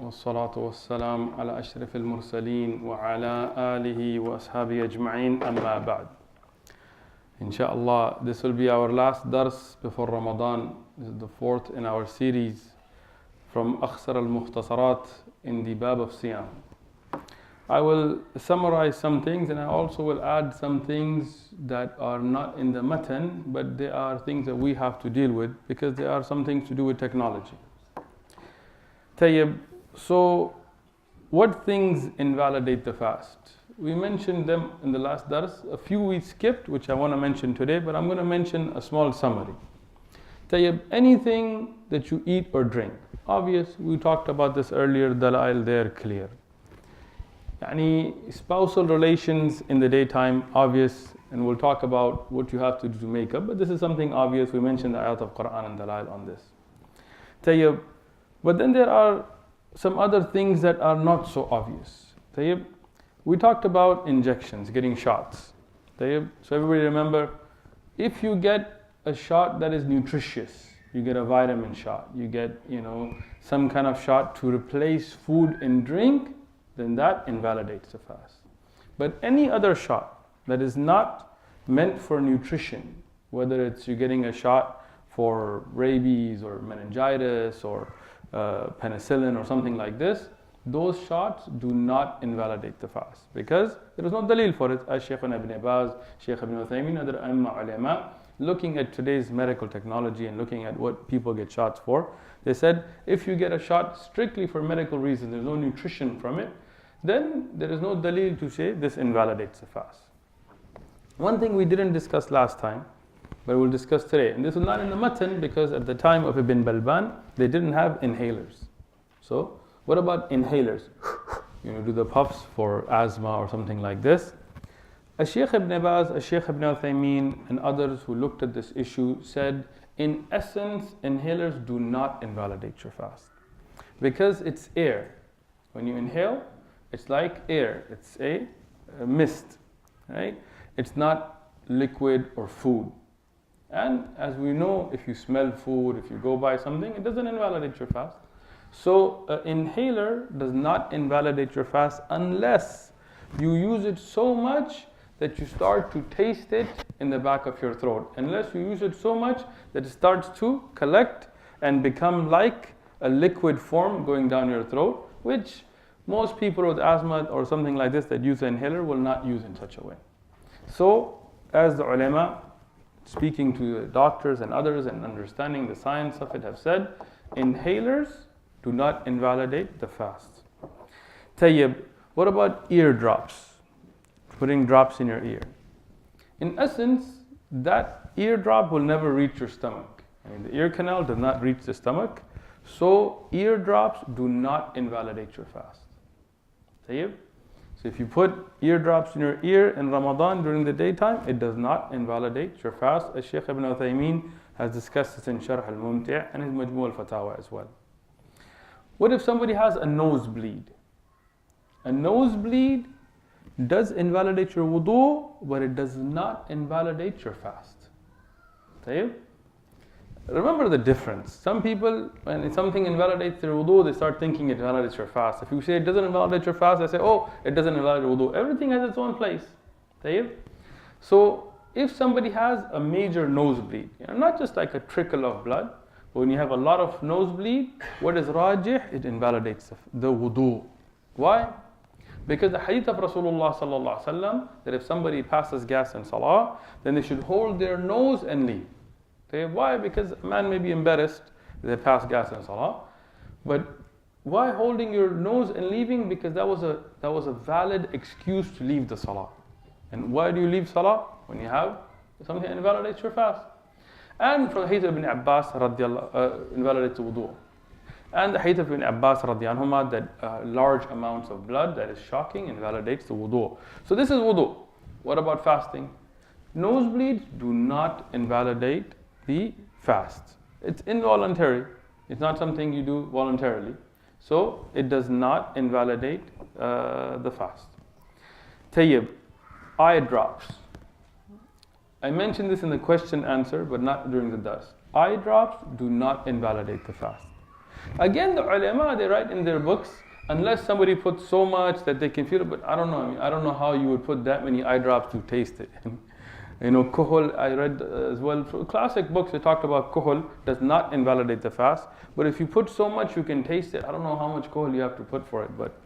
والصلاة والسلام على أشرف المرسلين وعلى آله وأصحابه أجمعين أما بعد. Inshallah, this will be our last dars before Ramadan. This is the fourth in our series from Akhsar al-Mukhtasarat in the Bab of Siyam. I will summarize some things and I also will add some things that are not in the matan, but they are things that we have to deal with because they are some things to do with technology. Tayyib, so what things invalidate the fast? We mentioned them in the last dars. A few we skipped, which I want to mention today, but I'm going to mention a small summary. Tayyib, anything that you eat or drink. Obvious, we talked about this earlier, dalail there clear. Spousal relations in the daytime, obvious, and we'll talk about what you have to do to make up, but this is something obvious. We mentioned the ayat of Quran and dalail on this. Tayyib, but then there are some other things that are not so obvious. Tayyib, we talked about injections, getting shots. Tayyib, so everybody remember, if you get a shot that is nutritious, you get a vitamin shot, you get some kind of shot to replace food and drink, then that invalidates the fast. But any other shot that is not meant for nutrition, whether it's you're getting a shot for rabies or meningitis or penicillin or something like this, those shots do not invalidate the fast because there is no dalil for it. As Shaykh Ibn Baz, Shaykh Ibn Uthaymin, other ulama, looking at today's medical technology and looking at what people get shots for, they said if you get a shot strictly for medical reasons, there's no nutrition from it, then there is no dalil to say this invalidates the fast. One thing we didn't discuss last time, but we'll discuss today, and this is not in the matan because at the time of Ibn Balban, they didn't have inhalers. So, what about inhalers? Do the puffs for asthma or something like this. Shaykh Ibn Baz, Shaykh Ibn Uthaymin, and others who looked at this issue said, in essence, inhalers do not invalidate your fast because it's air. When you inhale, it's like air. It's a mist, right? It's not liquid or food. And as we know, if you smell food, if you go by something, it doesn't invalidate your fast. So an inhaler does not invalidate your fast unless you use it so much that you start to taste it in the back of your throat. Unless you use it so much that it starts to collect and become like a liquid form going down your throat, which most people with asthma or something like this that use an inhaler will not use in such a way. So, as the ulama, speaking to the doctors and others and understanding the science of it, have said, inhalers do not invalidate the fast. Tayyib, what about eardrops? Putting drops in your ear. In essence, that eardrop will never reach your stomach. The ear canal does not reach the stomach, so eardrops do not invalidate your fast. Tayyib? So if you put eardrops in your ear in Ramadan during the daytime, it does not invalidate your fast, as Shaykh Ibn Uthaymin has discussed this in Sharh al-Mukhtasarat and his Majmu' al-Fatawa as well. What if somebody has a nosebleed? A nosebleed does invalidate your wudu, but it does not invalidate your fast. Tayyib? Remember the difference. Some people, when something invalidates their wudu, they start thinking it invalidates your fast. If you say it doesn't invalidate your fast, they say, oh, it doesn't invalidate wudu. Everything has its own place. Tayyib? So, if somebody has a major nosebleed, not just like a trickle of blood, but when you have a lot of nosebleed, what is rajih? It invalidates the wudu. Why? Because the hadith of Rasulullah sallallahu alaihi wasallam that if somebody passes gas in salah, then they should hold their nose and leave. Why? Because a man may be embarrassed that they pass gas in salah, but why holding your nose and leaving? Because that was a valid excuse to leave the salah. And why do you leave salah? When you have something that invalidates your fast. And from the hadith of Ibn Abbas invalidates wudu. And the hadith of Ibn Abbas radiallahu that large amounts of blood, that is shocking, invalidates the wudu. So this is wudu. What about fasting? Nosebleeds do not invalidate the fast. It's involuntary. It's not something you do voluntarily. So it does not invalidate the fast. Tayyib, eye drops. I mentioned this in the question answer, but not during the dars. Eye drops do not invalidate the fast. Again, the ulama, they write in their books, unless somebody puts so much that they can feel it, but I don't know. I mean, I don't know how you would put that many eye drops to taste it. Kuhul, I read as well, classic books, they talked about kuhul does not invalidate the fast. But if you put so much, you can taste it. I don't know how much kuhul you have to put for it. But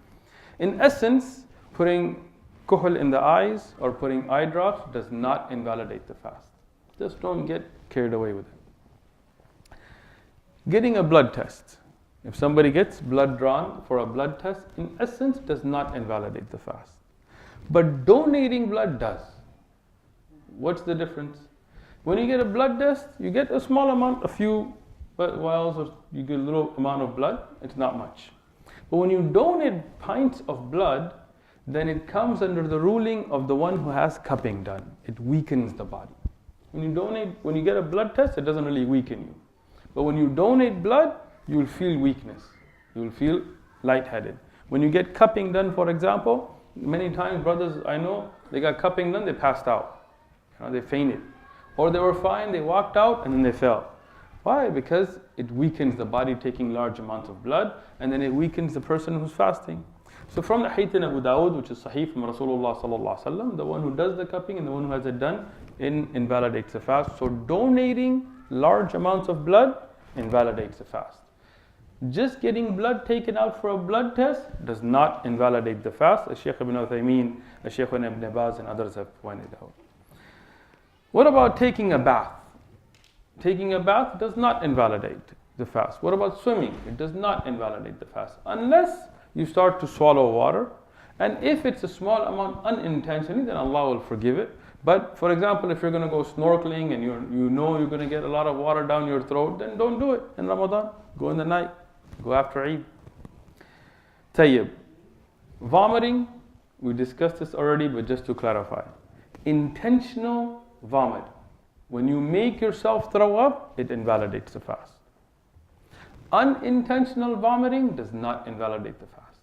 in essence, putting kuhul in the eyes or putting eye drops does not invalidate the fast. Just don't get carried away with it. Getting a blood test. If somebody gets blood drawn for a blood test, in essence, does not invalidate the fast. But donating blood does. What's the difference? When you get a blood test, you get a small amount, a few vials, or you get a little amount of blood, it's not much. But when you donate pints of blood, then it comes under the ruling of the one who has cupping done. It weakens the body. When you get a blood test, it doesn't really weaken you. But when you donate blood, you will feel weakness. You will feel lightheaded. When you get cupping done, for example, many times brothers I know, they got cupping done, they passed out. They fainted. Or they were fine, they walked out and then they fell. Why? Because it weakens the body taking large amounts of blood, and then it weakens the person who's fasting. So from the hadith in Abu Dawud, which is sahih from Rasulullah sallallahu alaihi wasallam, the one who does the cupping and the one who has it done invalidates the fast. So donating large amounts of blood invalidates the fast. Just getting blood taken out for a blood test does not invalidate the fast, as Shaykh ibn Uthaymeen, as Shaykh ibn Baz and others have pointed out. What about taking a bath? Taking a bath does not invalidate the fast. What about swimming? It does not invalidate the fast. Unless you start to swallow water. And if it's a small amount unintentionally, then Allah will forgive it. But for example, if you're going to go snorkeling and you know you're going to get a lot of water down your throat, then don't do it in Ramadan. Go in the night. Go after Eid. Tayyib. Vomiting, we discussed this already, but just to clarify. Intentional vomit. When you make yourself throw up, it invalidates the fast. Unintentional vomiting does not invalidate the fast.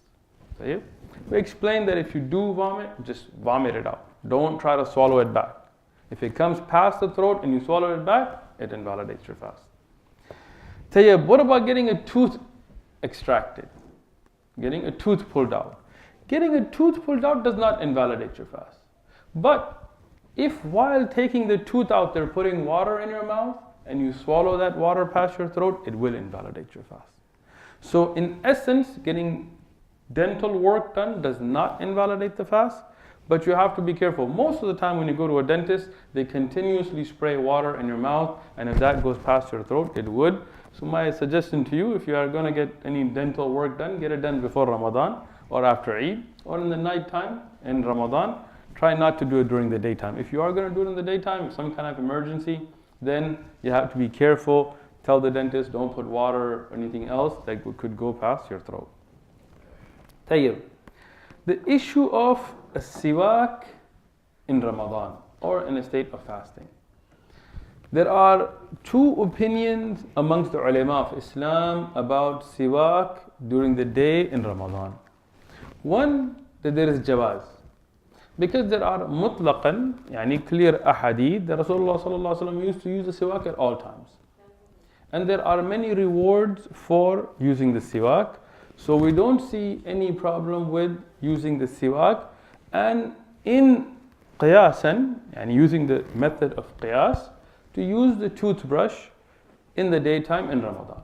So we explained that if you do vomit, just vomit it out. Don't try to swallow it back. If it comes past the throat and you swallow it back, it invalidates your fast. Tayyib, what about getting a tooth extracted? Getting a tooth pulled out. Getting a tooth pulled out does not invalidate your fast. But if while taking the tooth out, they're putting water in your mouth and you swallow that water past your throat, it will invalidate your fast. So in essence, getting dental work done does not invalidate the fast, but you have to be careful. Most of the time when you go to a dentist, they continuously spray water in your mouth, and if that goes past your throat, it would. So my suggestion to you, if you are going to get any dental work done, get it done before Ramadan or after Eid or in the night time in Ramadan. Try not to do it during the daytime. If you are going to do it in the daytime, some kind of emergency, then you have to be careful. Tell the dentist, don't put water or anything else that could go past your throat. Tayyib. The issue of a siwak in Ramadan or in a state of fasting. There are two opinions amongst the ulama of Islam about siwak during the day in Ramadan. One, that there is jawaz. Because there are mutlaqan, yani clear ahadith, that Rasulullah sallallahu alaihi wasallam used to use the siwak at all times. And there are many rewards for using the siwak. So we don't see any problem with using the siwak. And in qiyasan, yani using the method of qiyas, to use the toothbrush in the daytime in Ramadan.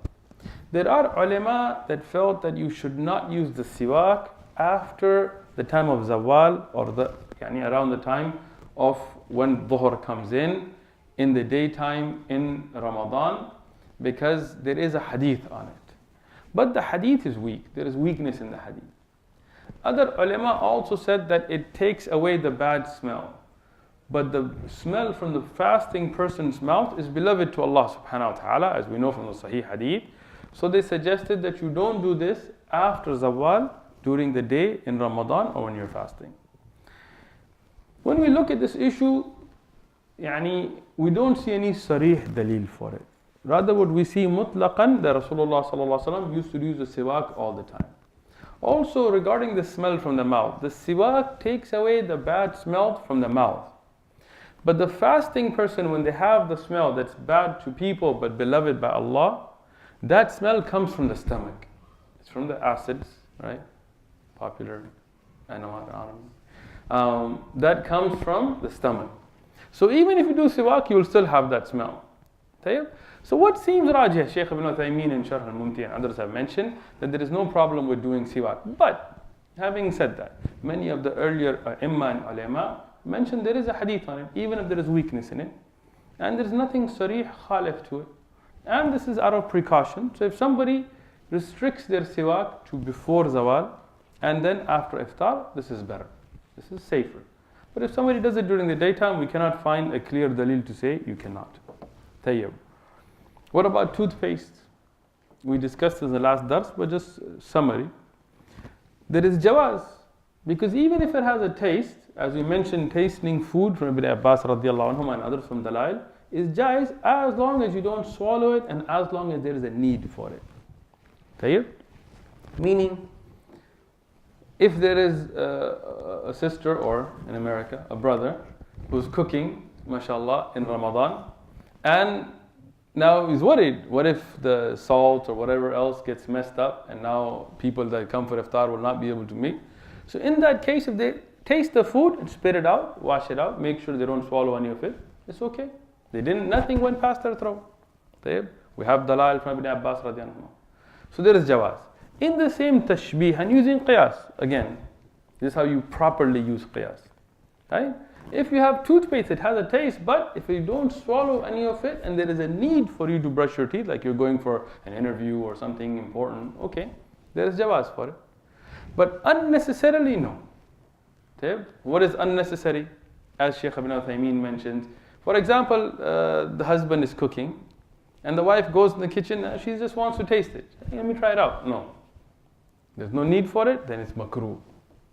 There are ulama that felt that you should not use the siwak after the time of zawal, or around the time of when dhuhr comes in the daytime in Ramadan, because there is a hadith on it. But the hadith is weak. There is weakness in the hadith. Other ulama also said that it takes away the bad smell. But the smell from the fasting person's mouth is beloved to Allah subhanahu wa ta'ala, as we know from the Sahih Hadith. So they suggested that you don't do this after zawal, during the day in Ramadan or when you're fasting. When we look at this issue, we don't see any sarih dalil for it. Rather, what we see mutlaqan, that Rasulullah sallallahu alaihi wasallam used to use the siwak all the time. Also, regarding the smell from the mouth, the siwak takes away the bad smell from the mouth. But the fasting person, when they have the smell that's bad to people but beloved by Allah, That smell comes from the stomach. It's from the acids, right? Popular animal. That comes from the stomach. So even if you do siwak, you will still have that smell. طيب? So what seems rajih, Shaykh ibn Uthaymeen and Sharh al-Mumti and others have mentioned that there is no problem with doing siwak. But having said that, many of the earlier imma and ulama mentioned there is a hadith on it, even if there is weakness in it. And there is nothing sarih khalif to it. And this is out of precaution. So if somebody restricts their siwak to before zawal and then after iftar, this is better. This is safer. But if somebody does it during the daytime, we cannot find a clear dalil to say you cannot. Tayyib. What about toothpaste? We discussed in the last dars, but just summary. There is jawaz, because even if it has a taste, as we mentioned, tasting food from Ibn Abbas radiallahu anhu and others from Dalail, is jaiz as long as you don't swallow it and as long as there is a need for it. Tayyib? Meaning, if there is a sister, or in America, a brother, who's cooking, mashallah, in Ramadan, and now he's worried, what if the salt or whatever else gets messed up and now people that come for iftar will not be able to meet. So in that case, if they taste the food and spit it out, wash it out, make sure they don't swallow any of it, it's okay. Nothing went past their throat. We have dalal from Ibn Abbas radiallahu anhu. So there is jawaz. In the same tashbih and using qiyas, again, this is how you properly use qiyas. Right? If you have toothpaste, it has a taste, but if you don't swallow any of it and there is a need for you to brush your teeth, like you're going for an interview or something important, okay, there is jawaz for it. But unnecessarily, no. What is unnecessary? As Shaykh ibn Uthaymeen mentions, for example, the husband is cooking and the wife goes in the kitchen and she just wants to taste it. Hey, let me try it out. No. There's no need for it, then it's makruh.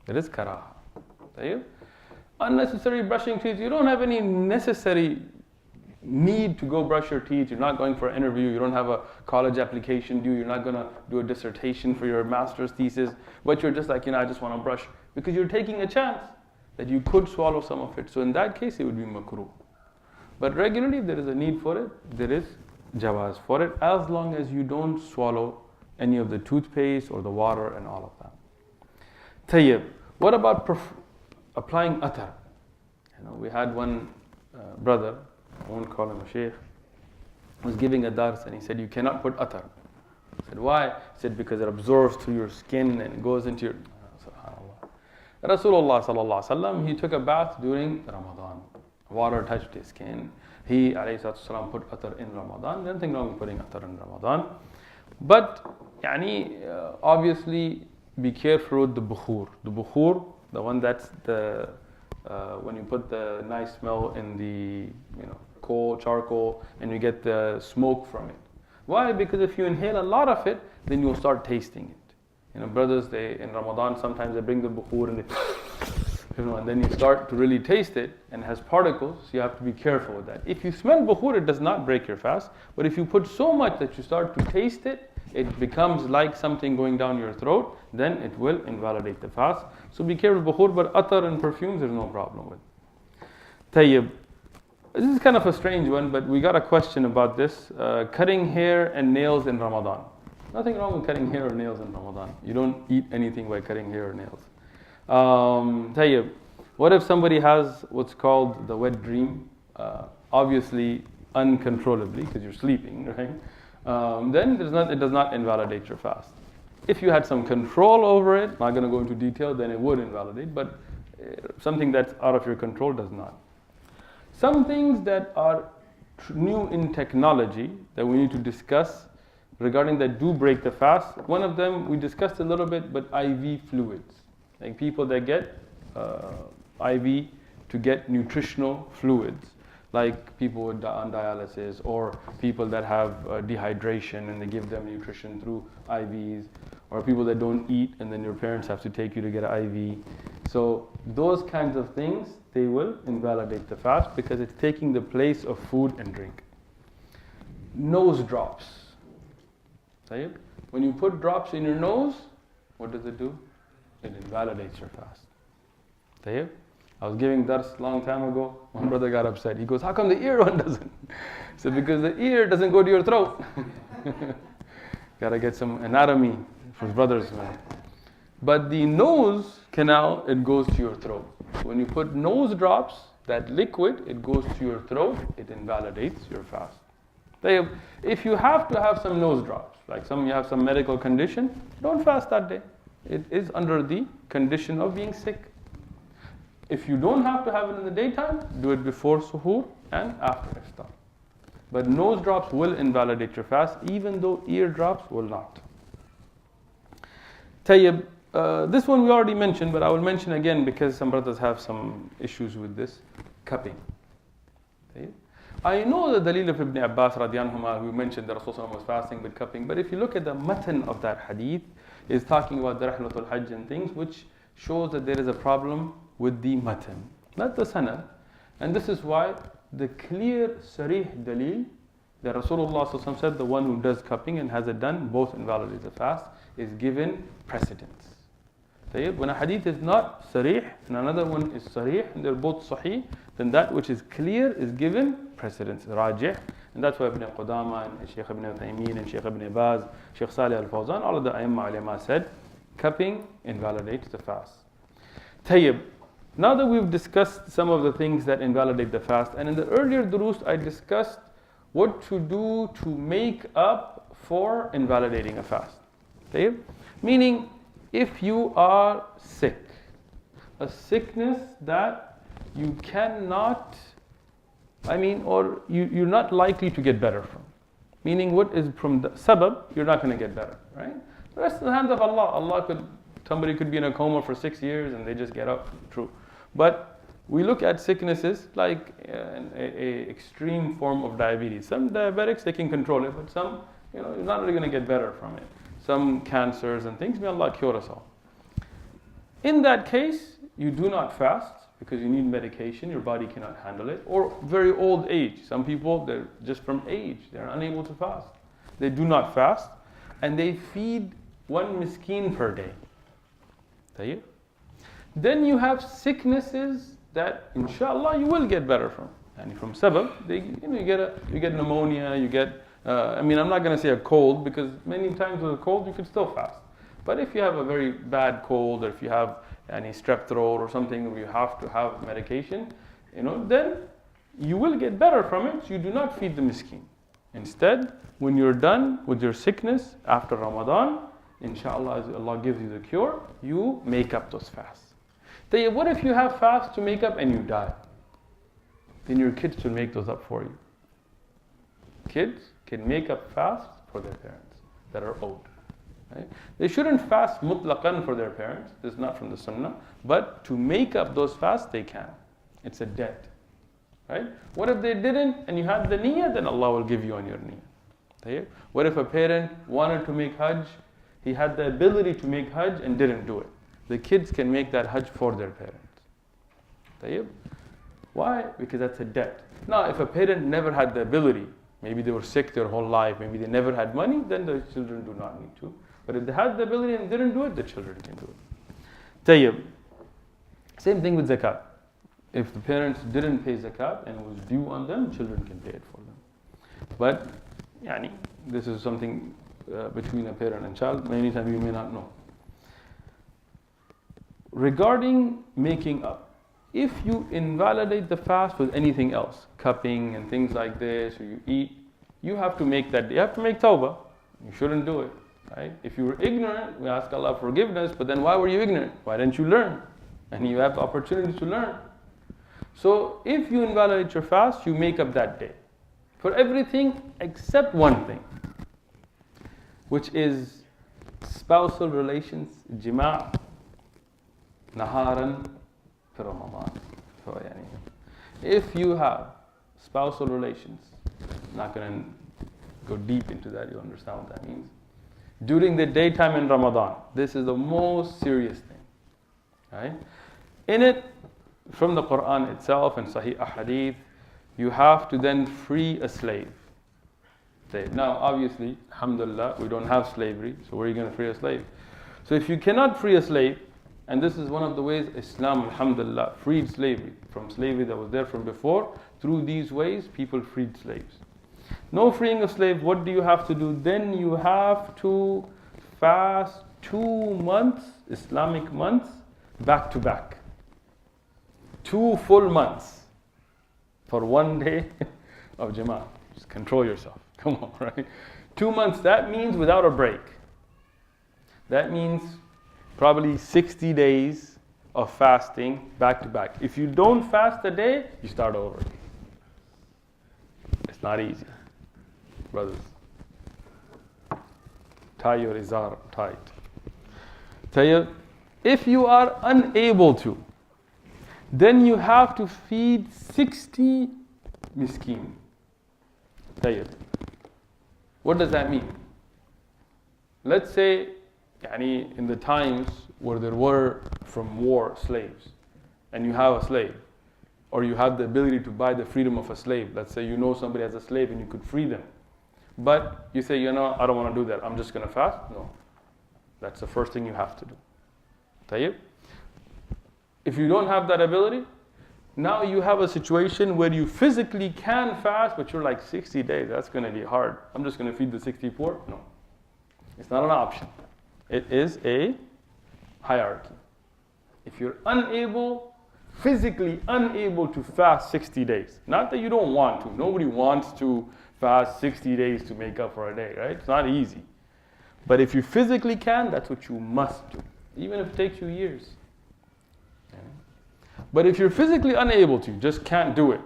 There is karaha. Unnecessary brushing teeth, you don't have any necessary need to go brush your teeth. You're not going for an interview, you don't have a college application due, you're not going to do a dissertation for your master's thesis, but you're just like, I just want to brush, because you're taking a chance that you could swallow some of it. So in that case, it would be makruh. But regularly, if there is a need for it, there is jawaz for it, as long as you don't swallow any of the toothpaste or the water and all of that. Tayyib. What about applying atar? We had one brother, I won't call him a sheikh, was giving a dars and he said, you cannot put atar. I said, why? He said, because it absorbs through your skin and it goes into your... SubhanAllah. Rasulullah sallallahu alaihi wasallam, he took a bath during Ramadan. Water touched his skin. He, alayhi salatu wasalam, put atar in Ramadan. There's nothing wrong with putting atar in Ramadan. But, obviously, be careful with the bukhur. The bukhur, the one that's the when you put the nice smell in the coal, charcoal, and you get the smoke from it. Why? Because if you inhale a lot of it, then you'll start tasting it. Brothers, in Ramadan sometimes they bring the bukhur and and then you start to really taste it, and it has particles, so you have to be careful with that. If you smell bukhur, it does not break your fast, but if you put so much that you start to taste it, it becomes like something going down your throat, then it will invalidate the fast. So be careful with bukhur, but atar and perfumes there's no problem with. Tayyib. This is kind of a strange one, but we got a question about this. Cutting hair and nails in Ramadan. Nothing wrong with cutting hair or nails in Ramadan. You don't eat anything by cutting hair or nails. Tayyib. What if somebody has what's called the wet dream? Obviously, uncontrollably, because you're sleeping, right? Then it does not invalidate your fast. If you had some control over it, not going to go into detail, then it would invalidate, but something that's out of your control does not. Some things that are new in technology that we need to discuss regarding that do break the fast. One of them we discussed a little bit, but IV fluids. Like people that get IV to get nutritional fluids, like people on dialysis or people that have dehydration and they give them nutrition through IVs, or people that don't eat and then your parents have to take you to get an IV. So those kinds of things, they will invalidate the fast because it's taking the place of food and drink. Nose drops. When you put drops in your nose, what does it do? It invalidates your fast. I was giving dars a long time ago. One brother got upset. He goes, how come the ear one doesn't? I said, because the ear doesn't go to your throat. Gotta get some anatomy for brothers, man. But the nose canal, it goes to your throat. When you put nose drops, that liquid, it goes to your throat, it invalidates your fast. If you have to have some nose drops, like you have some medical condition, don't fast that day. It is under the condition of being sick. If you don't have to have it in the daytime, do it before suhoor and after iftar. But nose drops will invalidate your fast, even though ear drops will not. Tayyib, this one we already mentioned, but I will mention again because some brothers have some issues with this. Cupping. Tayyib. I know the dalil of Ibn Abbas radiallahu anhu, who mentioned that Rasulullah was fasting with cupping, but if you look at the matan of that hadith, is talking about the Rihlatul Hajj and things, which shows that there is a problem with the matan, not the sanad. And this is why the clear, sarih dalil that Rasulullah said the one who does cupping and has it done, both invalidates the fast, is given precedence. When a hadith is not sarih and another one is sarih and they're both sahih, then that which is clear is given precedence, rajih. And that's why Ibn Qudama and Shaykh Ibn Uthaymeen and Shaykh Ibn Baz, Shaykh Salih al-Fawzan, all of the Aimma ulama said, cupping invalidates the fast. Tayyib. Now that we've discussed some of the things that invalidate the fast, and in the earlier durus I discussed what to do to make up for invalidating a fast. Tayyib. Meaning, if you are sick, a sickness that you cannot, or you're not likely to get better from. Meaning what is from the sabab, you're not going to get better, right? The rest in the hands of Allah. Somebody could be in a coma for 6 years and they just get up, true. But we look at sicknesses like an extreme form of diabetes. Some diabetics, they can control it, but some, you're not really going to get better from it. Some cancers and things, may Allah cure us all. In that case, you do not fast because you need medication, your body cannot handle it, or very old age. Some people, they're just from age, they're unable to fast. They do not fast, and they feed 1 miskin per day. Then you have sicknesses that, inshallah, you will get better from. And from sabab, you get pneumonia, you get, I'm not going to say a cold, because many times with a cold, you could still fast. But if you have a very bad cold, or if you have any strep throat or something where you have to have medication, then you will get better from it, so you do not feed the miskin. Instead, when you're done with your sickness after Ramadan, inshallah, as Allah gives you the cure, you make up those fasts. What if you have fasts to make up and you die? Then your kids should make those up for you. Kids can make up fasts for their parents that are owed. Right? They shouldn't fast mutlaqan for their parents. This is not from the sunnah. But to make up those fasts, they can. It's a debt. Right? What if they didn't and you had the niyyah? Then Allah will give you on your niyyah. What if a parent wanted to make hajj? He had the ability to make hajj and didn't do it. The kids can make that hajj for their parents. Why? Because that's a debt. Now, if a parent never had the ability, maybe they were sick their whole life, maybe they never had money, then the children do not need to. But if they had the ability and didn't do it, the children can do it. Tayyib. Same thing with zakat. If the parents didn't pay zakat and it was due on them, children can pay it for them. But, this is something between a parent and child. Many times you may not know. Regarding making up, if you invalidate the fast with anything else, cupping and things like this, or you eat, you have to make that. You have to make tawbah. You shouldn't do it. Right? If you were ignorant, we ask Allah forgiveness, but then why were you ignorant? Why didn't you learn? And you have the opportunity to learn. So if you invalidate your fast, you make up that day. For everything except one thing, which is spousal relations, jima' naharan fi Ramadan. So, if you have spousal relations, I'm not going to go deep into that, you'll understand what that means. During the daytime in Ramadan, this is the most serious thing. Right? In it, from the Quran itself and Sahih Ahadith, you have to then free a slave. Now, obviously, alhamdulillah, we don't have slavery, so where are you going to free a slave? So if you cannot free a slave, and this is one of the ways Islam, alhamdulillah, freed slavery, from slavery that was there from before, through these ways, people freed slaves. No freeing of slaves. What do you have to do? Then you have to fast 2 months, Islamic months, back to back. 2 full months for 1 day of Jama'ah. Just control yourself. Come on, right? 2 months, that means without a break. That means probably 60 days of fasting back to back. If you don't fast a day, you start over. It's not easy, brothers. Tie your izar tight. If you are unable to, then you have to feed 60 miskin. What does that mean? Let's say, in the times where there were from war slaves, and you have a slave, or you have the ability to buy the freedom of a slave. Let's say you know somebody has a slave and you could free them. But you say, I don't want to do that. I'm just going to fast. No. That's the first thing you have to do. Tayyib? If you don't have that ability, now you have a situation where you physically can fast, but you're like 60 days. That's going to be hard. I'm just going to feed the 60 poor. No. It's not an option. It is a hierarchy. If you're physically unable to fast 60 days, not that you don't want to. Nobody wants to fast 60 days to make up for a day, right? It's not easy. But if you physically can, that's what you must do, even if it takes you years. But if you're physically unable to, just can't do it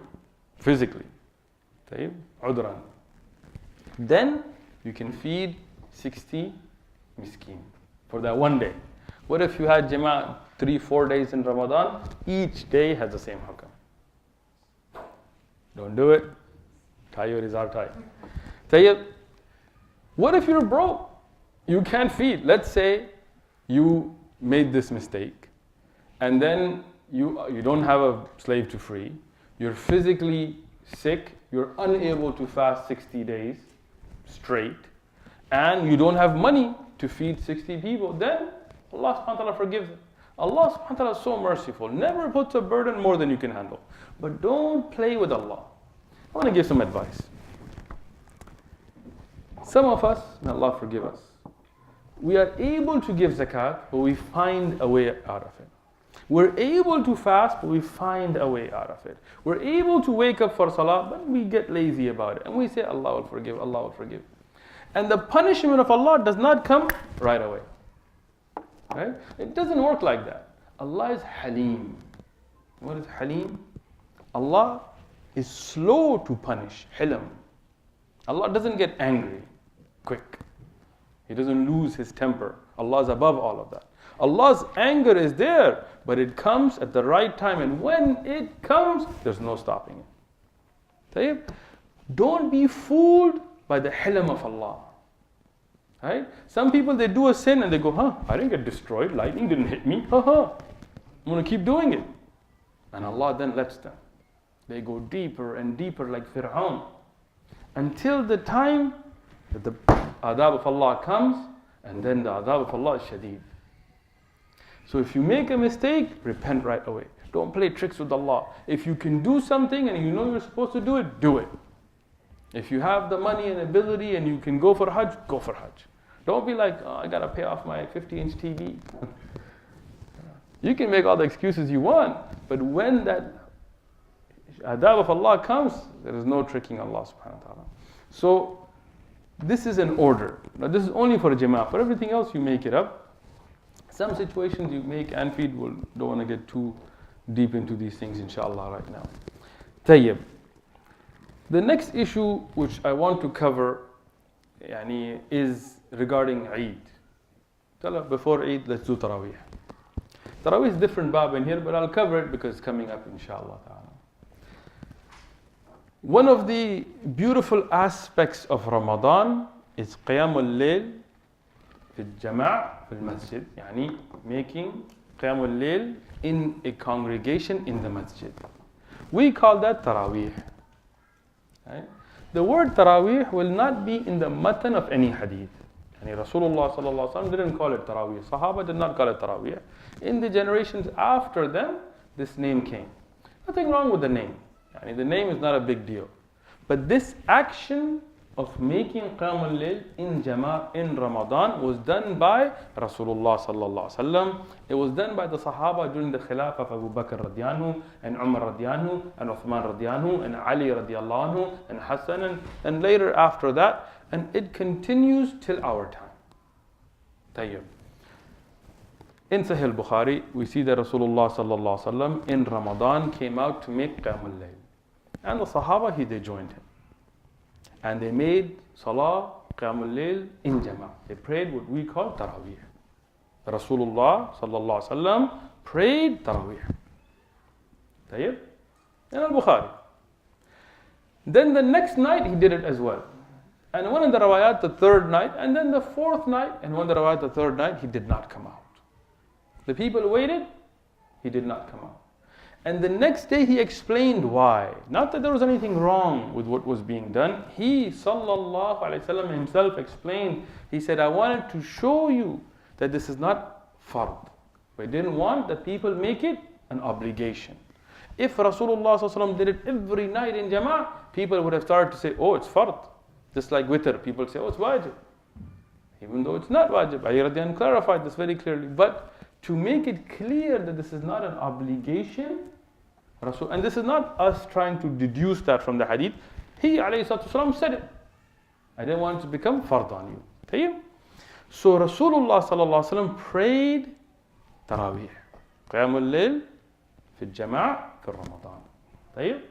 physically, then you can feed 60 miskin for that 1 day. What if you had Jama'ah 3-4 days in Ramadan? Each day has the same hukam. Don't do it. Tie your izar tight. What if you're broke? You can't feed. Let's say you made this mistake, and then you don't have a slave to free. You're physically sick. You're unable to fast 60 days straight, and you don't have money to feed 60 people. Then Allah subhanahu wa ta'ala forgives it. Allah subhanahu wa ta'ala is so merciful. Never puts a burden more than you can handle. But don't play with Allah. I want to give some advice. Some of us, may Allah forgive us, we are able to give zakat, but we find a way out of it. We're able to fast, but we find a way out of it. We're able to wake up for salah, but we get lazy about it. And we say, Allah will forgive, Allah will forgive. And the punishment of Allah does not come right away. Right? It doesn't work like that. Allah is Halim. What is Halim? Allah is slow to punish. Hilm. Allah doesn't get angry quick. He doesn't lose his temper. Allah is above all of that. Allah's anger is there, but it comes at the right time. And when it comes, there's no stopping it. Don't be fooled by the hilm of Allah. Right? Some people, they do a sin and they go, I didn't get destroyed. Lightning didn't hit me. I'm going to keep doing it. And Allah then lets them. They go deeper and deeper like Fir'aun. Until the time that the adab of Allah comes, and then the adab of Allah is shadeed. So if you make a mistake, repent right away. Don't play tricks with Allah. If you can do something and you know you're supposed to do it, do it. If you have the money and ability and you can go for Hajj, go for Hajj. Don't be like, I got to pay off my 50-inch TV. You can make all the excuses you want, but when that adab of Allah comes, there is no tricking Allah subhanahu wa ta'ala. So, this is an order. Now this is only for a Jama'ah. For everything else, you make it up. Some situations you make and feed. Don't want to get too deep into these things, inshallah, right now. Tayyib. The next issue which I want to cover is regarding Eid. Before Eid, let's do Taraweeh. Taraweeh is different bab in here, but I'll cover it because it's coming up, inshallah. One of the beautiful aspects of Ramadan is Qiyamul Layl fi al-Jama' fi al-Masjid, making Qiyamul Layl in a congregation in the masjid. We call that Taraweeh. Right? The word Taraweeh will not be in the matan of any hadith. Rasulullah sallallahu alaihi wasallam didn't call it Taraweeh. Sahaba did not call it Taraweeh. In the generations after them, this name came. Nothing wrong with the name. The name is not a big deal. But this action of making Qiyam al-Layl in Jama' in Ramadan was done by Rasulullah sallallahu alaihi wasallam. It was done by the Sahaba during the Khilafah of Abu Bakr radiyallahu and Umar radiyallahu and Uthman radiyallahu and Ali radiyallahu and Hassan and later after that, and it continues till our time. Tayyib. In Sahih Bukhari, we see that Rasulullah sallallahu alaihi wasallam in Ramadan came out to make Qiyam al-Layl. And the Sahaba, they joined him. And they made Salah, Qiyam al-Layl in Jama'. They prayed what we call Taraweeh. Rasulullah sallallahu alaihi wasallam prayed Taraweeh. Tayyib? In al-Bukhari. Then the next night he did it as well. And one of the rawayat the third night, and then the fourth night, and one of the rawayat the third night, he did not come out. The people waited, he did not come out. And the next day he explained why. Not that there was anything wrong with what was being done. He, sallallahu alaihi wasallam, himself explained. He said, I wanted to show you that this is not fard. We didn't want that people make it an obligation. If Rasulullah sallallahu alaihi wasallam did it every night in Jama'ah, people would have started to say, oh, it's fard. Just like witr, people say, oh, it's wajib. Even though it's not wajib. Ali radiyan clarified this very clearly. But to make it clear that this is not an obligation, and this is not us trying to deduce that from the hadith. He ﷺ said it. I didn't want it to become fard on you. Tayyib? So Rasulullah ﷺ prayed Taraweeh. Qiyam al-Layl fi Jama' fi Ramadan. Tayyib?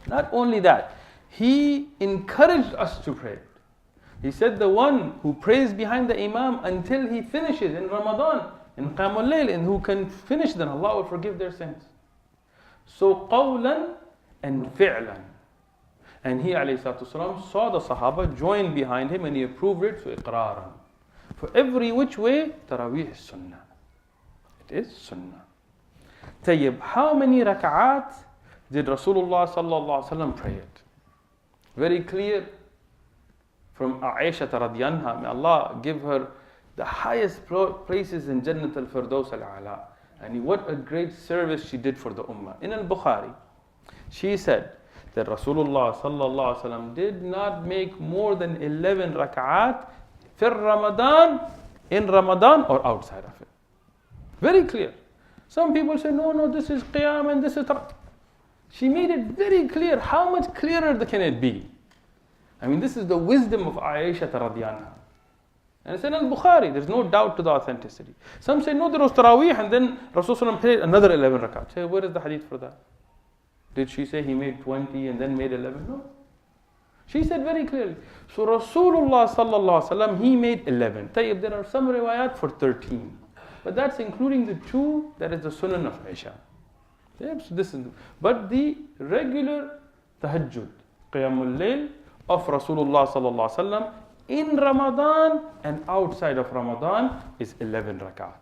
Not only that, he encouraged us to pray. He said the one who prays behind the Imam until he finishes in Ramadan, in Qiyam al-Layl, and who can finish, then Allah will forgive their sins. So qawlan and fi'lan. And he ﷺ saw the Sahaba join behind him and he approved it, so iqraran. For every which way, Taraweeh is sunnah. It is sunnah. Tayyib, how many rak'at did Rasulullah sallallahu alaihi wasallam pray it? Very clear from Aisha radhiyallahu anha. May Allah give her the highest places in Jannat al-Firdaus al-A'la. And what a great service she did for the Ummah. In al-Bukhari, she said that Rasulullah sallallahu alaihi wasallam did not make more than 11 rak'at for Ramadan, in Ramadan or outside of it. Very clear. Some people say, no, this is Qiyam and this is She made it very clear. How much clearer can it be? I mean, this is the wisdom of Aisha radhiyallahu anha. And it's in al-Bukhari, there's no doubt to the authenticity. Some say, no, there was Taraweeh and then Rasulullah prayed another 11 rakat. Say, where is the hadith for that? Did she say he made 20 and then made 11? No. She said very clearly. So Rasulullah sallallahu alaihi wasallam, he made 11. Tayyib, there are some riwayat for 13. But that's including the 2, that is the sunan of Isha. Yep, so this is, but the regular tahajjud, Qiyamul Layl of Rasulullah sallallahu alaihi wasallam, in Ramadan and outside of Ramadan is 11 rakat.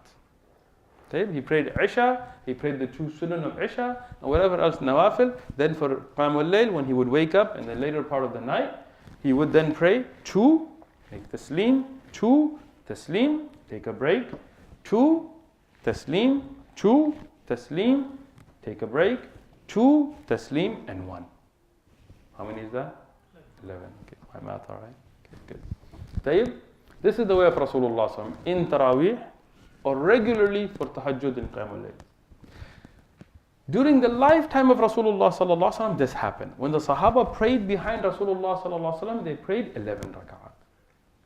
He prayed Isha, he prayed the 2 sunan of Isha, and whatever else nawafil. Then for Qiyamul Layl, when he would wake up in the later part of the night, he would then pray 2, make taslim, 2, taslim, take a break, 2, taslim, 2, taslim, take a break, 2, taslim, and 1. How many is that? 11. Okay, my math, all right? Okay, good. Tayyib, this is the way of Rasulullah sallallahu alaihi wasallam in Taraweeh or regularly for Tahajjud and Qiyamul Layl. During the lifetime of Rasulullah sallallahu alaihi wasallam, this happened. When the Sahaba prayed behind Rasulullah sallallahu alaihi wasallam, they prayed 11 rak'at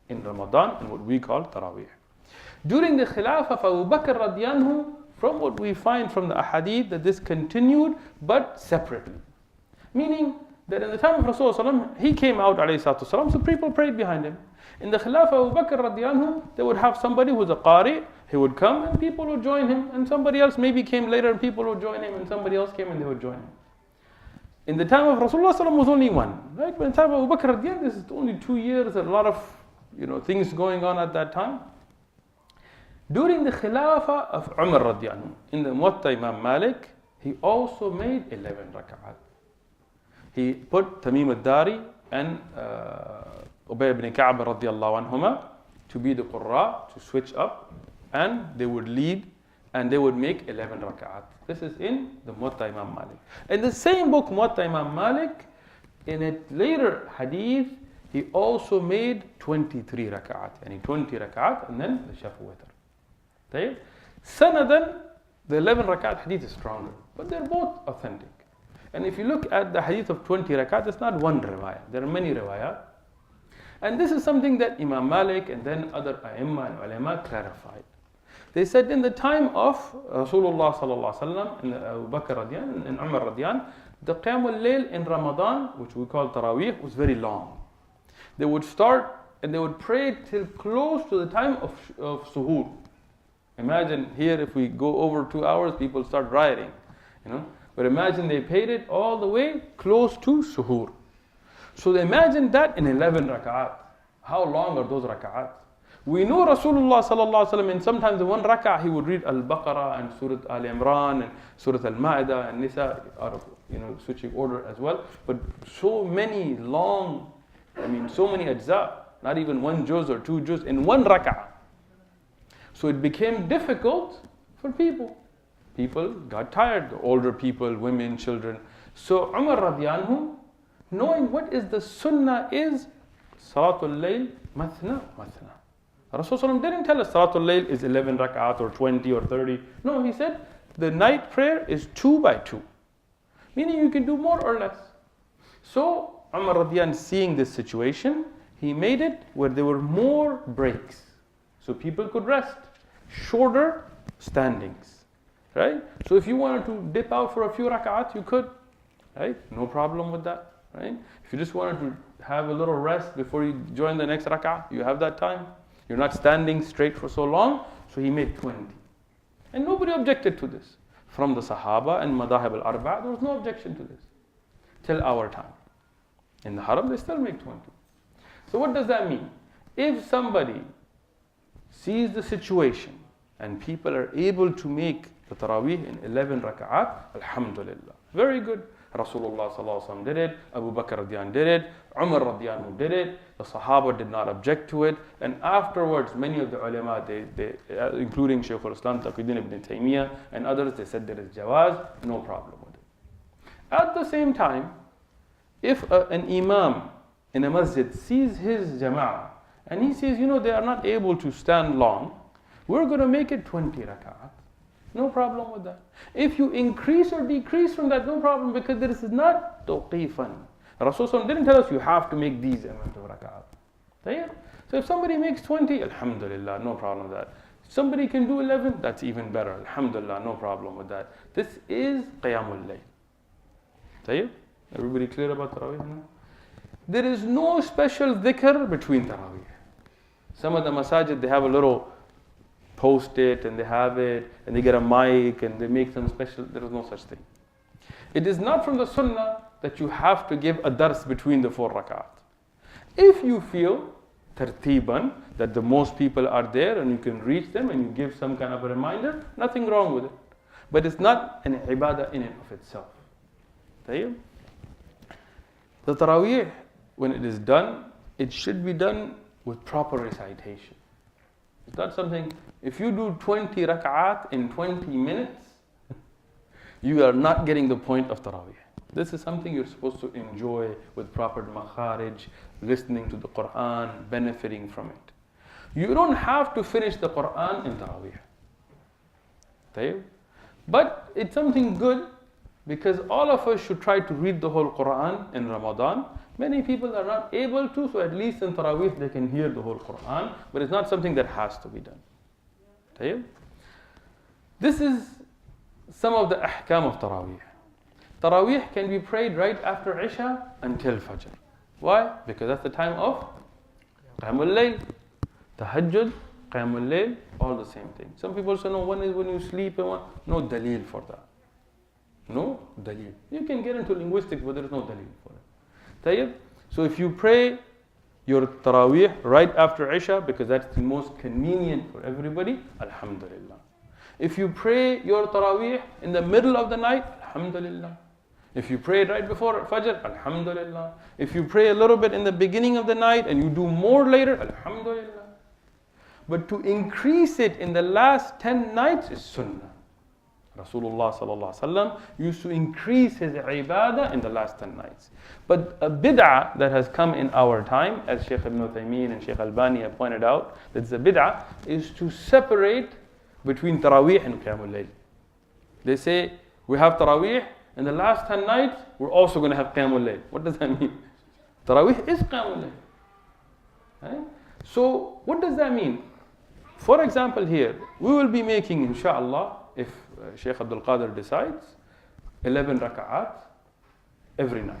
in Ramadan and what we call Taraweeh. During the Khilafah of Abu Bakr radiyallahu, from what we find from the ahadith, that this continued but separately. Meaning that in the time of Rasulullah, he came out alayhi so people prayed behind him. In the Khilafah of Abu Bakr radiyallahu, they would have somebody who's a qari, he would come and people would join him, and somebody else maybe came later and people would join him, and somebody else came and they would join him. In the time of Rasulullah was only one, right? But in the time of Abu Bakr radiyallahu, this is only 2 years, a lot of things going on at that time. During the Khilafah of Umar radiyallahu, in the Muwatta Imam Malik, he also made 11 rak'at. He put Tamim al-Dari and Ubay ibn Ka'b radiyallahu anhuma to be the Qurra, to switch up, and they would lead and they would make 11 rak'at. This is in the Muwatta Imam Malik. In the same book, Muwatta Imam Malik, in a later hadith, he also made 23 rak'at, and 20 rak'at, and then the shafa witr. طيب. Sanadan, the 11 rak'at hadith is stronger, but they're both authentic. And if you look at the hadith of 20 rakat, it's not one riwayah. There are many riwayat. And this is something that Imam Malik and then other A'imma and Ulama clarified. They said in the time of Rasulullah sallallahu alaihi wasallam and Abu Bakr radiyan and Umar radiyan, the Qiyam al-Layl in Ramadan, which we call Taraweeh, was very long. They would start and they would pray till close to the time of suhoor. Imagine here, if we go over 2 hours, people start rioting, you know. But imagine they paid it all the way close to suhoor. So imagine that in 11 rak'at. How long are those rak'at? We know Rasulullah sallallahu alaihi wasallam, and sometimes in one rak'ah he would read Al-Baqarah and Surah Al-Imran and Surah Al-Ma'idah and Nisa, out of switching order as well. But so many long, so many ajza, not even one juz or two juz in one rak'ah. So it became difficult for people. People got tired, the older people, women, children. So Umar radiyanhu, knowing what is the sunnah is, Salatul Layl, mathna. Rasulullah didn't tell us Salatul Layl is 11 rak'at or 20 or 30. No, he said the night prayer is 2 by 2. Meaning you can do more or less. So Umar radiyan, seeing this situation, he made it where there were more breaks. So people could rest. Shorter standings. Right? So if you wanted to dip out for a few rak'at, you could. Right? No problem with that. Right? If you just wanted to have a little rest before you join the next rak'ah, you have that time. You're not standing straight for so long. So he made 20. And nobody objected to this. From the Sahaba and Madahib al-Arba', there was no objection to this. Till our time. In the Haram, they still make 20. So what does that mean? If somebody sees the situation and people are able to make the Taraweeh in 11 rak'at, alhamdulillah. Very good. Rasulullah sallallahu alaihi wasallam did it, Abu Bakr radiyan did it, Umar radiyan did it, the Sahaba did not object to it, and afterwards many of the ulama, they including Shaykh al-Islam Taqiyuddin ibn Taymiyyah and others, they said there is jawaz, no problem with it. At the same time, if an imam in a masjid sees his jama'ah and he says, they are not able to stand long, we're going to make it 20 rak'at. No problem with that. If you increase or decrease from that, no problem, because this is not tawqifan. Rasulullah didn't tell us you have to make these amount of rak'at. So if somebody makes 20, alhamdulillah, no problem with that. If somebody can do 11, that's even better. Alhamdulillah, no problem with that. This is Qiyamul Layl. Everybody clear about Taraweeh? There is no special dhikr between Taraweeh. Some of the masajid, they have a little post-it and they have it and they get a mic and they make some special. There is no such thing. It is not from the sunnah that you have to give a dars between the 4 rak'at. If you feel tartiban, that the most people are there and you can reach them and you give some kind of a reminder, nothing wrong with it. But it's not an ibadah in and of itself. The Taraweeh, when it is done, it should be done with proper recitation. It's not something, if you do 20 rak'at in 20 minutes, you are not getting the point of Taraweeh. This is something you're supposed to enjoy with proper makharij, listening to the Quran, benefiting from it. You don't have to finish the Quran in Taraweeh. But it's something good, because all of us should try to read the whole Quran in Ramadan. Many people are not able to, so at least in Taraweeh they can hear the whole Quran, but it's not something that has to be done. This is some of the ahkam of Taraweeh. Taraweeh can be prayed right after Isha until Fajr. Why? Because that's the time of Qiyamul Layl. Tahajjud, Qiyamul Layl, all the same thing. Some people say, no, one is when you sleep and one. No dalil for that. No dalil. You can get into linguistics, but there is no dalil for it. So if you pray your Taraweeh right after Isha, because that's the most convenient for everybody, alhamdulillah. If you pray your Taraweeh in the middle of the night, alhamdulillah. If you pray right before Fajr, alhamdulillah. If you pray a little bit in the beginning of the night and you do more later, alhamdulillah. But to increase it in the last 10 nights is sunnah. Rasulullah sallallahu alaihi wasallam used to increase his ibadah in the last 10 nights. But a bid'ah that has come in our time, as Shaykh Ibn Uthaymeen and Shaykh Albani have pointed out, that the bid'ah is to separate between Taraweeh and Qiyamul Layl. They say, we have Taraweeh, in the last 10 nights, we're also going to have Qiyamul Layl. What does that mean? Taraweeh is Qiyamul Layl. Right? So, what does that mean? For example here, we will be making, inshallah, if Shaykh Abdul Qadir decides, 11 raka'at every night.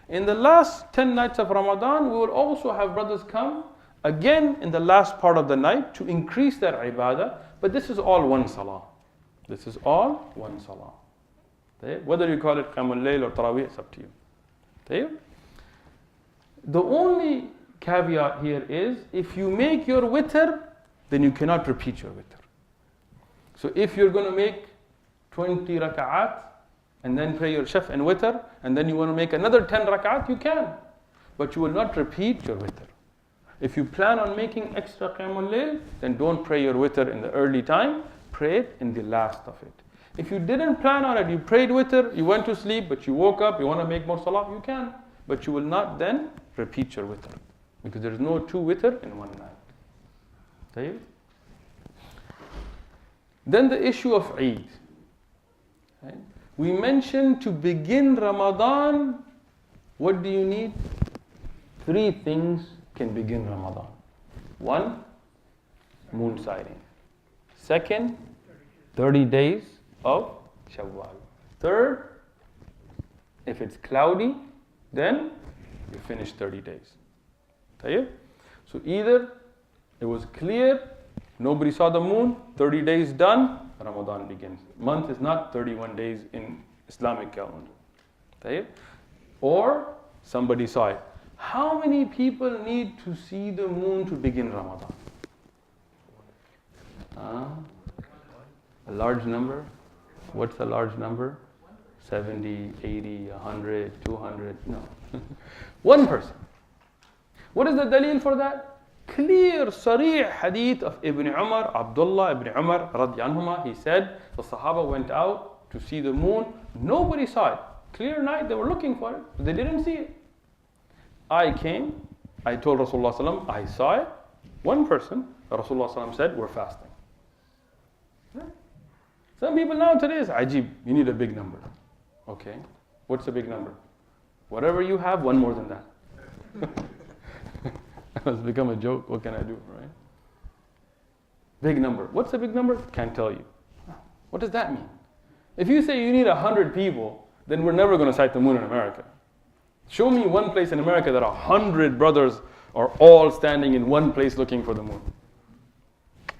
In the last 10 nights of Ramadan, we will also have brothers come again in the last part of the night to increase their ibadah, but this is all one salah. This is all one salah. Okay? Whether you call it Qiyamul Layl or Taraweeh, it's up to you. Okay? The only caveat here is, if you make your witr, then you cannot repeat your witr. So if you're going to make 20 raka'at, and then pray your shaf and witr, and then you want to make another 10 rak'at, you can. But you will not repeat your witr. If you plan on making extra qiyamul layl, then don't pray your witr in the early time, pray it in the last of it. If you didn't plan on it, you prayed witr, you went to sleep, but you woke up, you want to make more salah, you can. But you will not then repeat your witr, because there is no two witr in one night. Okay? Then the issue of Eid. Right? We mentioned to begin Ramadan, what do you need? 3 things can begin Ramadan. 1, moon sighting. 2, 30 days of Shawwal. 3rd, if it's cloudy, then you finish 30 days. Okay? So either it was clear, nobody saw the moon, 30 days done, Ramadan begins. Month is not 31 days in Islamic calendar. Okay? Or somebody saw it. How many people need to see the moon to begin Ramadan? A large number? What's a large number? 70, 80, 100, 200? No. One person. What is the dalil for that? Clear, sarih hadith of Ibn Umar, Abdullah ibn Umar radiyallahu anhuma. He said the Sahaba went out to see the moon. Nobody saw it. Clear night, they were looking for it, but they didn't see it. I came, I told Rasulullah sallam, I saw it. One person, Rasulullah sallam said, we're fasting. Some people now today say, Ajib, you need a big number. Okay, what's a big number? Whatever you have, one more than that. It's become a joke. What can I do, right? Big number. What's a big number? Can't tell you. What does that mean? If you say you need 100 people, then we're never going to sight the moon in America. Show me one place in America that 100 brothers are all standing in one place looking for the moon.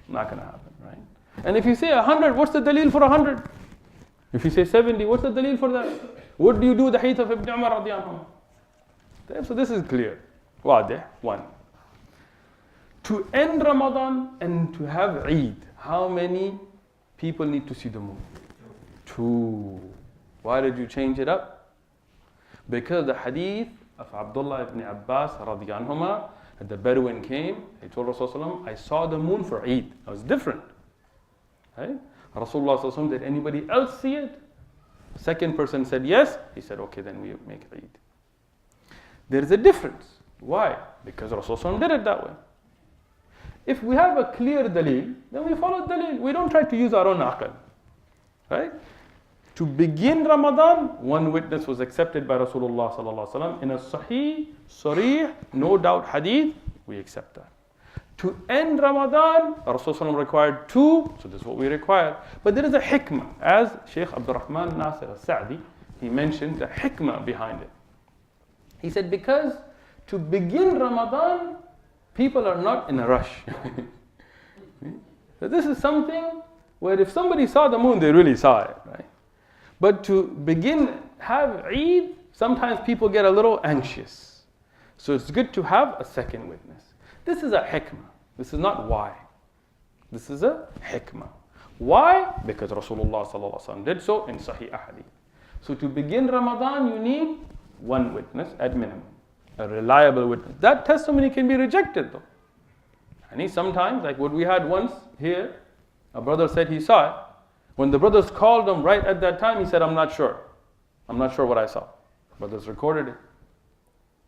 Not going to happen, right? And if you say 100, what's the dalil for 100? If you say 70, what's the dalil for that? What do you do with the hadith of Ibn Umar radiyallahu anhu? So this is clear. Wadih, 1. To end Ramadan and to have Eid, how many people need to see the moon? 2. Why did you change it up? Because the hadith of Abdullah ibn Abbas radiyallahu anhuma, that the Bedouin came, he told Rasulullah, I saw the moon for Eid. That was different. Right? Rasulullah, did anybody else see it? Second person said yes. He said, okay, then we make Eid. There is a difference. Why? Because Rasulullah did it that way. If we have a clear dalil, then we follow dalil. We don't try to use our own aql. Right? To begin Ramadan, one witness was accepted by Rasulullah sallallahu alaihi wasallam in a sahih, sarih, no doubt hadith. We accept that. To end Ramadan, Rasulullah required 2, so this is what we require. But there is a hikmah, as Shaykh Abdurrahman Nasir al-Sa'di, he mentioned the hikmah behind it. He said, because to begin Ramadan, people are not in a rush. So this is something where if somebody saw the moon, they really saw it, right? But to begin, have Eid, sometimes people get a little anxious. So it's good to have a second witness. This is a hikmah. This is not why. This is a hikmah. Why? Because Rasulullah sallallahu alaihi wasallam did so in Sahih Ahadith. So to begin Ramadan, you need one witness at minimum. A reliable witness. That testimony can be rejected though. And sometimes, like what we had once here, a brother said he saw it. When the brothers called him right at that time, he said, I'm not sure. I'm not sure what I saw. Brothers recorded it.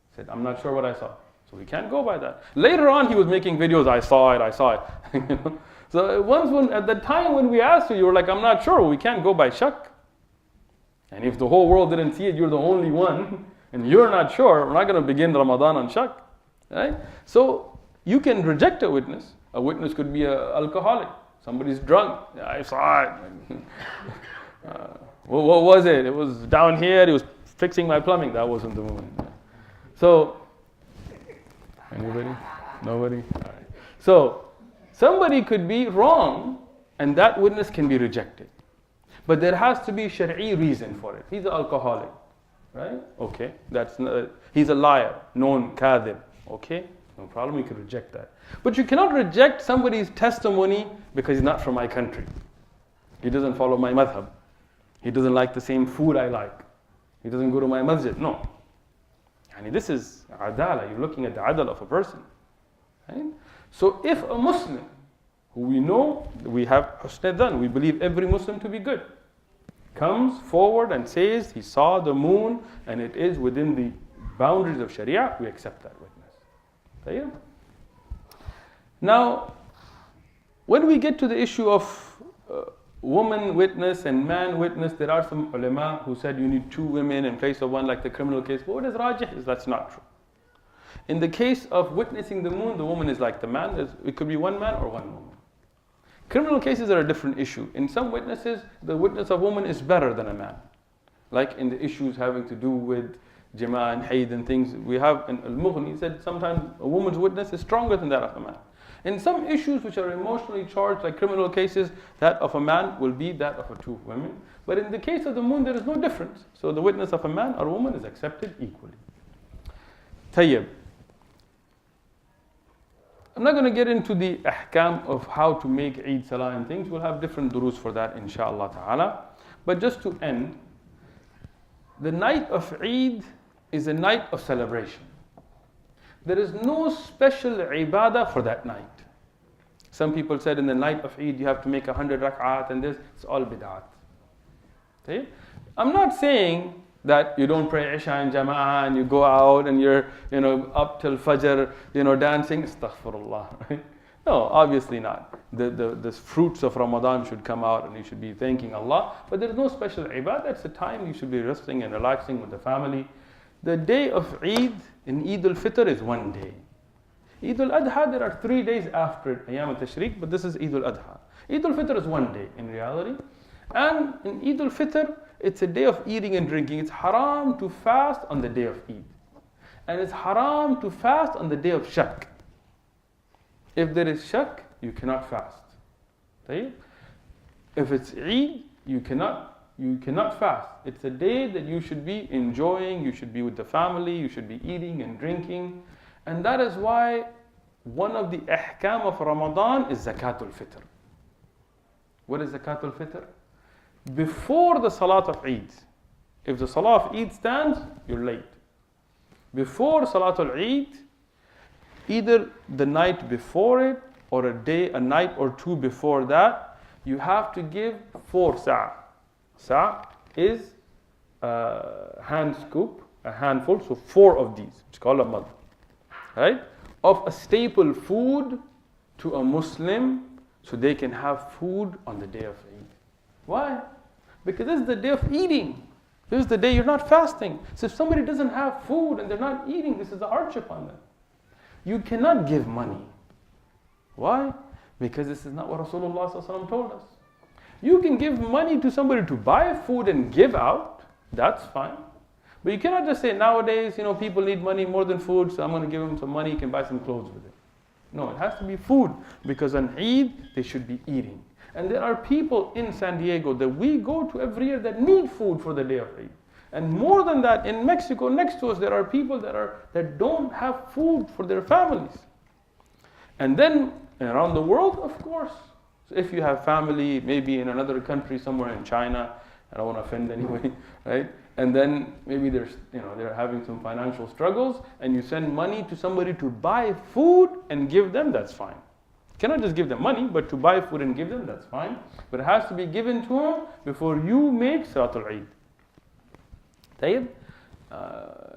He said, I'm not sure what I saw. So we can't go by that. Later on, he was making videos, I saw it. You know? So at the time when we asked you, you were like, I'm not sure. Well, we can't go by shak. And if the whole world didn't see it, you're the only one, and you're not sure, we're not going to begin Ramadan on shak. Right? So you can reject a witness. A witness could be an alcoholic. Somebody's drunk. Yeah, I saw it. What was it? It was down here. He was fixing my plumbing. That wasn't the moon. So, anybody? Nobody? All right. So, somebody could be wrong, and that witness can be rejected. But there has to be Shar'i reason for it. He's an alcoholic, right? Okay, he's a liar, known kadhib. Okay, no problem, you can reject that. But you cannot reject somebody's testimony because he's not from my country. He doesn't follow my madhab. He doesn't like the same food I like. He doesn't go to my masjid. No. And this is adala. You're looking at the adal of a person. Right? So if a Muslim, who we know, we have husn dhan, we believe every Muslim to be good, comes forward and says he saw the moon and it is within the boundaries of Sharia, we accept that witness. Now, when we get to the issue of woman witness and man witness, there are some ulama who said you need 2 women in place of 1, like the criminal case. But what is rajih is that's not true. In the case of witnessing the moon, the woman is like the man. It could be 1 man or 1 woman. Criminal cases are a different issue. In some witnesses, the witness of woman is better than a man. Like in the issues having to do with jima and hayd and things. We have in Al-Mughni, he said sometimes a woman's witness is stronger than that of a man. In some issues which are emotionally charged, like criminal cases, that of a man will be that of 2 women. But in the case of the moon, there is no difference. So the witness of a man or woman is accepted equally. Tayyib. I'm not going to get into the ahkam of how to make Eid Salah and things. We'll have different durus for that, inshallah ta'ala. But just to end, the night of Eid is a night of celebration. There is no special ibadah for that night. Some people said in the night of Eid you have to make 100 rak'at and this, it's all bid'at. Okay? I'm not saying that you don't pray Isha and Jama'ah and you go out and you're up till Fajr, dancing, astaghfirullah. Right? No, obviously not. The fruits of Ramadan should come out and you should be thanking Allah. But there is no special ibadah. It's a time you should be resting and relaxing with the family. The day of Eid in Eid al-Fitr is 1 day. Eid al-Adha, there are 3 days after Ayyam al-Tashriq, but this is Eid al-Adha. Eid al-Fitr is 1 day in reality. And in Eid al-Fitr, it's a day of eating and drinking. It's haram to fast on the day of Eid. And it's haram to fast on the day of Shak. If there is Shak, you cannot fast. Okay? If it's Eid, you cannot fast. It's a day that you should be enjoying, you should be with the family, you should be eating and drinking. And that is why one of the ahkam of Ramadan is Zakatul Fitr. What is Zakatul Fitr? Before the Salat of Eid. If the Salah of Eid stands, you're late. Before Salatul Eid, either the night before it or a night or 2 before that, you have to give 4 sa'. Sa' is a hand scoop, a handful, so 4 of these. It's called a mud. Right? Of a staple food to a Muslim so they can have food on the day of Eid. Why? Because this is the day of eating. This is the day you're not fasting. So if somebody doesn't have food and they're not eating, this is a hardship on them. You cannot give money. Why? Because this is not what Rasulullah ﷺ told us. You can give money to somebody to buy food and give out. That's fine. But you cannot just say, nowadays, people need money more than food, so I'm going to give them some money, you can buy some clothes with it. No, it has to be food, because on Eid, they should be eating. And there are people in San Diego that we go to every year that need food for the day of Eid. And more than that, in Mexico, next to us, there are people that don't have food for their families. And then, around the world, of course, so if you have family, maybe in another country, somewhere in China, I don't want to offend anyone, right? And then maybe they're having some financial struggles, and you send money to somebody to buy food and give them, that's fine. cannot just give them money, but to buy food and give them, that's fine. But it has to be given to them before you make Salatul Eid. Tayyib?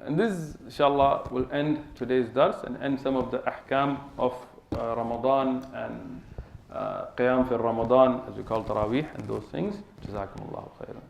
And this, inshallah, will end today's dars and end some of the ahkam of Ramadan and Qiyam fi Ramadan, as we call Taraweeh, and those things. Jazakumullahu khairan.